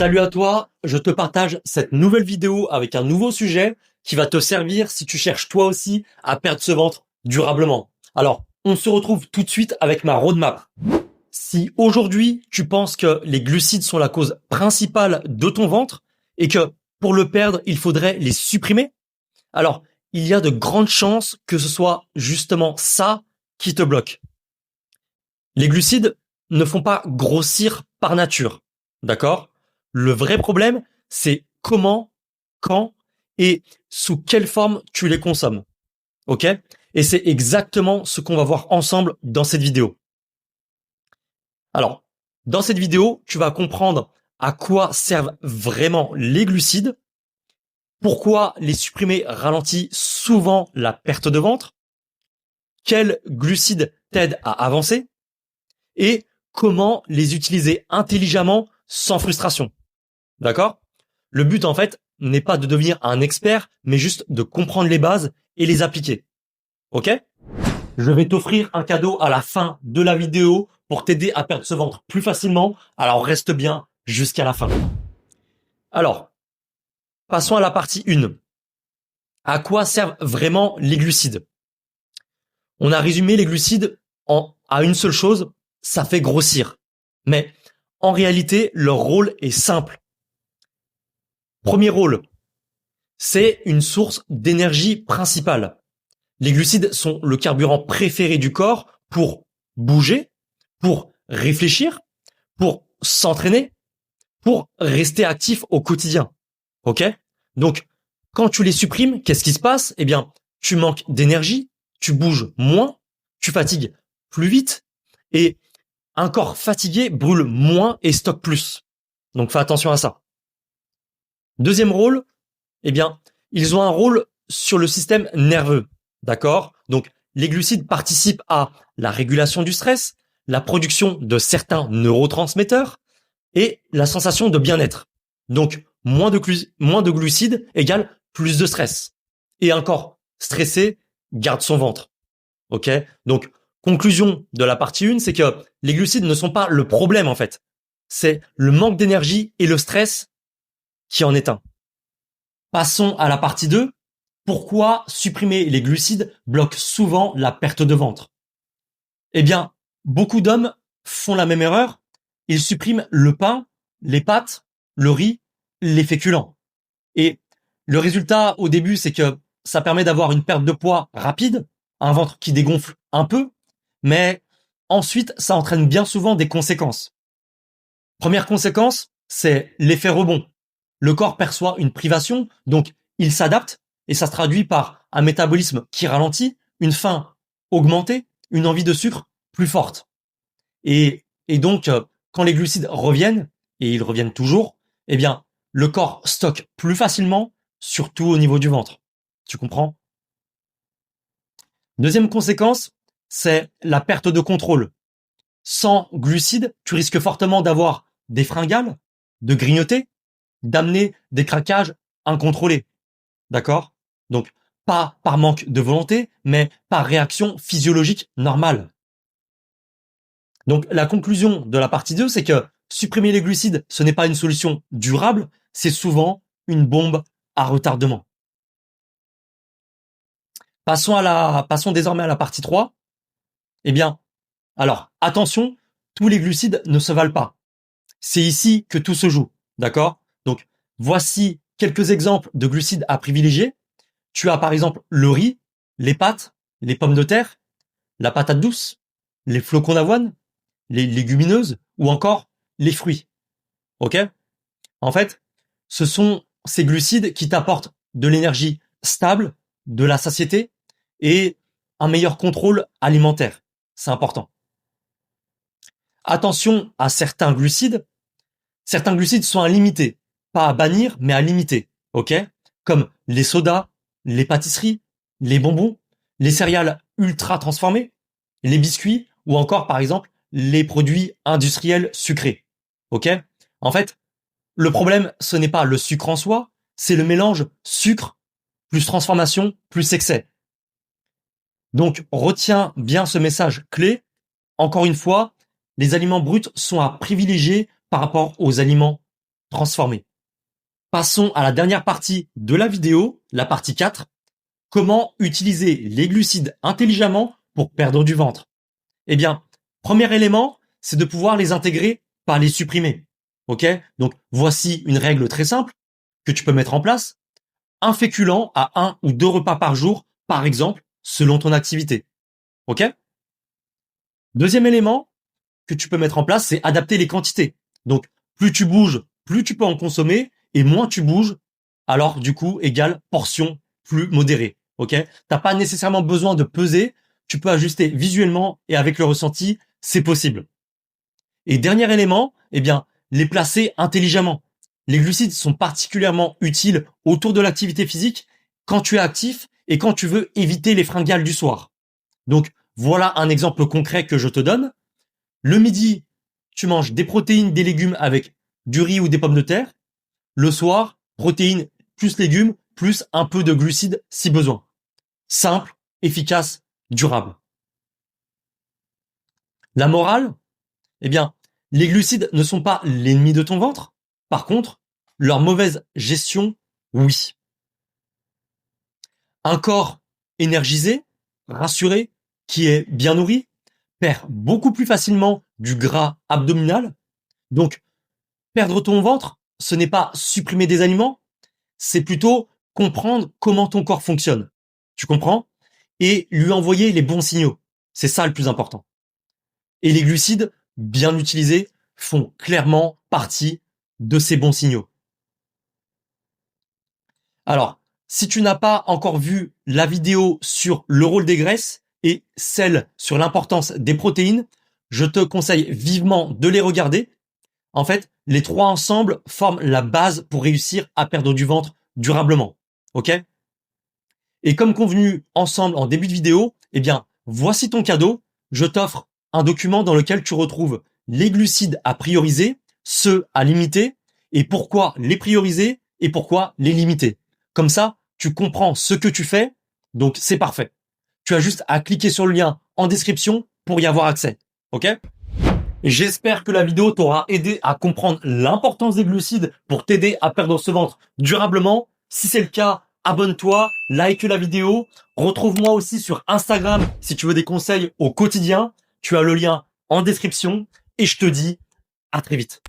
Salut à toi, je te partage cette nouvelle vidéo avec un nouveau sujet qui va te servir si tu cherches toi aussi à perdre ce ventre durablement. Alors, on se retrouve tout de suite avec ma roadmap. Si aujourd'hui tu penses que les glucides sont la cause principale de ton ventre et que pour le perdre, il faudrait les supprimer, alors il y a de grandes chances que ce soit justement ça qui te bloque. Les glucides ne font pas grossir par nature, d'accord? Le vrai problème, c'est comment, quand et sous quelle forme tu les consommes, ok? Et c'est exactement ce qu'on va voir ensemble dans cette vidéo. Alors, dans cette vidéo, tu vas comprendre à quoi servent vraiment les glucides, pourquoi les supprimer ralentit souvent la perte de ventre, quels glucides t'aident à avancer, et comment les utiliser intelligemment sans frustration. D'accord? Le but, en fait, n'est pas de devenir un expert, mais juste de comprendre les bases et les appliquer. Ok? Je vais t'offrir un cadeau à la fin de la vidéo pour t'aider à perdre ce ventre plus facilement. Alors reste bien jusqu'à la fin. Alors, passons à la partie 1. À quoi servent vraiment les glucides? On a résumé les glucides à une seule chose, ça fait grossir. Mais en réalité, leur rôle est simple. Premier rôle, c'est une source d'énergie principale. Les glucides sont le carburant préféré du corps pour bouger, pour réfléchir, pour s'entraîner, pour rester actif au quotidien. Ok? Donc, quand tu les supprimes, qu'est-ce qui se passe? Eh bien, tu manques d'énergie, tu bouges moins, tu fatigues plus vite et un corps fatigué brûle moins et stocke plus. Donc, fais attention à ça. Deuxième rôle, eh bien, ils ont un rôle sur le système nerveux. D'accord? Donc, les glucides participent à la régulation du stress, la production de certains neurotransmetteurs et la sensation de bien-être. Donc, moins de glucides égale plus de stress. Et un corps stressé garde son ventre. Ok? Donc, conclusion de la partie 1, c'est que les glucides ne sont pas le problème, en fait. C'est le manque d'énergie et le stress qui en est un. Passons à la partie 2. Pourquoi supprimer les glucides bloque souvent la perte de ventre? Eh bien, beaucoup d'hommes font la même erreur. Ils suppriment le pain, les pâtes, le riz, les féculents. Et le résultat au début, c'est que ça permet d'avoir une perte de poids rapide, un ventre qui dégonfle un peu, mais ensuite, ça entraîne bien souvent des conséquences. Première conséquence, c'est l'effet rebond. Le corps perçoit une privation, donc il s'adapte, et ça se traduit par un métabolisme qui ralentit, une faim augmentée, une envie de sucre plus forte. Et donc, quand les glucides reviennent, et ils reviennent toujours, eh bien, le corps stocke plus facilement, surtout au niveau du ventre. Tu comprends? Deuxième conséquence, c'est la perte de contrôle. Sans glucides, tu risques fortement d'avoir des fringales, de grignoter, d'amener des craquages incontrôlés. D'accord? Donc, pas par manque de volonté, mais par réaction physiologique normale. Donc, la conclusion de la partie 2, c'est que supprimer les glucides, ce n'est pas une solution durable, c'est souvent une bombe à retardement. Passons désormais à la partie 3. Eh bien, alors, attention, tous les glucides ne se valent pas. C'est ici que tout se joue. D'accord? Donc, voici quelques exemples de glucides à privilégier. Tu as par exemple le riz, les pâtes, les pommes de terre, la patate douce, les flocons d'avoine, les légumineuses ou encore les fruits. Ok? En fait, ce sont ces glucides qui t'apportent de l'énergie stable, de la satiété et un meilleur contrôle alimentaire. C'est important. Attention à certains glucides. Certains glucides sont à limiter, pas à bannir, mais à limiter. Ok? Comme les sodas, les pâtisseries, les bonbons, les céréales ultra transformées, les biscuits ou encore, par exemple, les produits industriels sucrés. Ok? En fait, le problème, ce n'est pas le sucre en soi, c'est le mélange sucre plus transformation plus excès. Donc, retiens bien ce message clé. Encore une fois, les aliments bruts sont à privilégier par rapport aux aliments transformer. Passons à la dernière partie de la vidéo, la partie 4. Comment utiliser les glucides intelligemment pour perdre du ventre? Eh bien, premier élément, c'est de pouvoir les intégrer, pas les supprimer. Ok? Donc, voici une règle très simple que tu peux mettre en place. Un féculent à 1 ou 2 repas par jour, par exemple, selon ton activité. Ok? Deuxième élément que tu peux mettre en place, c'est adapter les quantités. Donc, plus tu bouges, plus tu peux en consommer, et moins tu bouges, alors du coup, égale portion plus modérée. Ok? T'as pas nécessairement besoin de peser, tu peux ajuster visuellement et avec le ressenti, c'est possible. Et dernier élément, eh bien, les placer intelligemment. Les glucides sont particulièrement utiles autour de l'activité physique quand tu es actif et quand tu veux éviter les fringales du soir. Donc, voilà un exemple concret que je te donne. Le midi, tu manges des protéines, des légumes avec du riz ou des pommes de terre. Le soir, protéines plus légumes, plus un peu de glucides si besoin. Simple, efficace, durable. La morale, eh bien, les glucides ne sont pas l'ennemi de ton ventre. Par contre, leur mauvaise gestion, oui. Un corps énergisé, rassuré, qui est bien nourri, perd beaucoup plus facilement du gras abdominal. Donc, perdre ton ventre, ce n'est pas supprimer des aliments, c'est plutôt comprendre comment ton corps fonctionne. Tu comprends? Et lui envoyer les bons signaux. C'est ça le plus important. Et les glucides, bien utilisés, font clairement partie de ces bons signaux. Alors, si tu n'as pas encore vu la vidéo sur le rôle des graisses et celle sur l'importance des protéines, je te conseille vivement de les regarder. En fait, les trois ensemble forment la base pour réussir à perdre du ventre durablement. Ok? Et comme convenu ensemble en début de vidéo, eh bien, voici ton cadeau. Je t'offre un document dans lequel tu retrouves les glucides à prioriser, ceux à limiter, et pourquoi les prioriser et pourquoi les limiter. Comme ça, tu comprends ce que tu fais, donc c'est parfait. Tu as juste à cliquer sur le lien en description pour y avoir accès. Ok? J'espère que la vidéo t'aura aidé à comprendre l'importance des glucides pour t'aider à perdre ce ventre durablement. Si c'est le cas, abonne-toi, like la vidéo. Retrouve-moi aussi sur Instagram si tu veux des conseils au quotidien. Tu as le lien en description et je te dis à très vite.